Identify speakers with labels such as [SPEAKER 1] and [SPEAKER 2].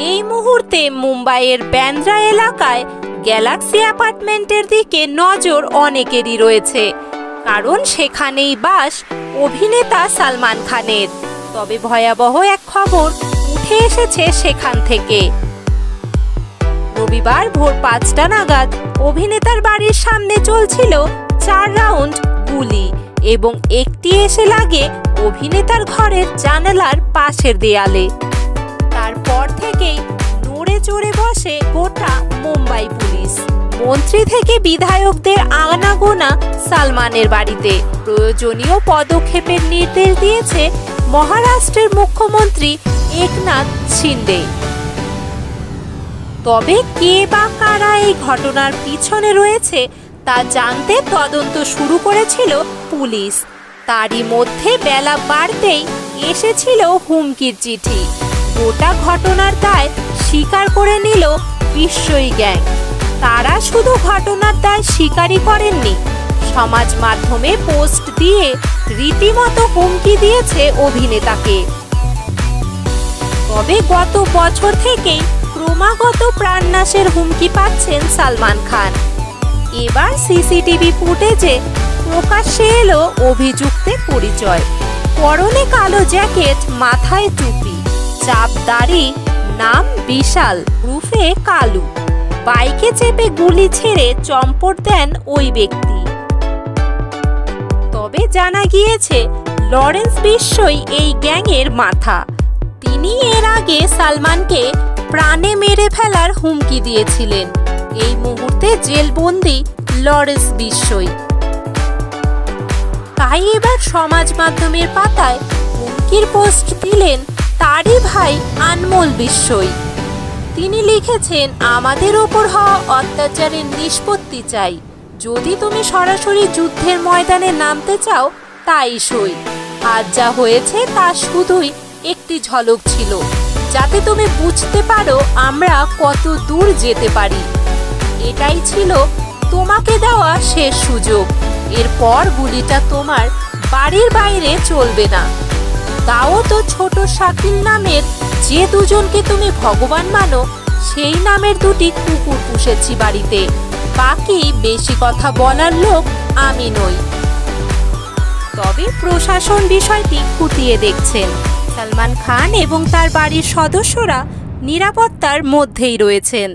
[SPEAKER 1] এই মুহূর্তে মুম্বাইয়ের ব্যান্দ্রা এলাকায় গ্যালাক্সি অ্যাপার্টমেন্টের দিকে নজর অনেকেরই রয়েছে, কারণ সেখানেই বাস অভিনেতা সালমান খানের। তবে ভয়াবহ এক খবর উঠে এসেছে সেখান থেকে। রবিবার ভোর 5টা নাগাদ অভিনেতার বাড়ির সামনে চলছিল 4 রাউন্ড গুলি এবং একটি এসে লাগে অভিনেতার ঘরের জানালার পাশের দেয়ালে। তারপর থেকেই নড়ে চড়ে বসে গোটা মুম্বাই পুলিশ। মন্ত্রী থেকে বিধায়কদের আনাগোনা সালমানের বাড়িতে। প্রয়োজনীয় পদক্ষেপের নির্দেশ দিয়েছে মহারাষ্ট্রের মুখ্যমন্ত্রী একনাথ শিন্ডে। তবে কে বা কারা এই ঘটনার পিছনে রয়েছে তা জানতে তদন্ত শুরু করেছিল পুলিশ। তারই মধ্যে বেলা বাড়তেই এসেছিল হুমকির চিঠি। গোটা ঘটনার দায় স্বীকার করে নিল বিশ্বই গ্যাং। তারা শুধু ঘটনার দায় স্বীকারই করেননি, সমাজ মাধ্যমে পোস্ট দিয়ে রীতিমতো হুমকি দিয়েছে অভিনেতাকে। তবে গত বছর থেকেই ক্রমাগত প্রাণনাশের হুমকি পাচ্ছেন সালমান খান। এবার সিসিটিভি ফুটেজে প্রকাশ্যে এলো অভিযুক্তের পরিচয়। পরনে কালো জ্যাকেট, মাথায় টুপি, চাপ দাড়ি, নাম বিশাল উরফে কালু। বাইকে চেপে গুলি ছেড়ে চম্পট দেন ওই ব্যক্তি। তবে জানা গিয়েছে লরেন্স বিশ্বই এই গ্যাংয়ের মাথা। তিনি এর আগে সালমানকে প্রাণে মেরে ফেলার হুমকি দিয়েছিলেন। এই মুহূর্তে জেলবন্দি লরেন্স বিশ্বই। তাই এবার সমাজ মাধ্যমের পাতায় হুমকির পোস্ট দিলেন তারই ভাই আনমোল বিশ্বই। তিনি লিখেছেন, আমাদের ওপর হওয়া অত্যাচারের নিষ্পত্তি চাই। যদি তুমি সরাসরি যুদ্ধের ময়দানে নামতে চাও তাই সই। আজ যা হয়েছে তা শুধুই একটি ঝলক ছিল, যাতে তুমি বুঝতে পারো আমরা কত দূর যেতে পারি। এটাই ছিল তোমাকে দেওয়া শেষ সুযোগ। এরপর গুলিটা তোমার বাড়ির বাইরে চলবে না। তাও তো ছোট শাকিল নামের যে দুজনকে তুমি ভগবান মানো, সেই নামের দুটি কুকুর পুষেছি বাড়িতে। বাকি বেশি কথা বলার লোক আমি নই। তবে প্রশাসন বিষয়টি খতিয়ে দেখছেন। সালমান খান এবং তার বাড়ির সদস্যরা নিরাপত্তার মধ্যেই রয়েছেন।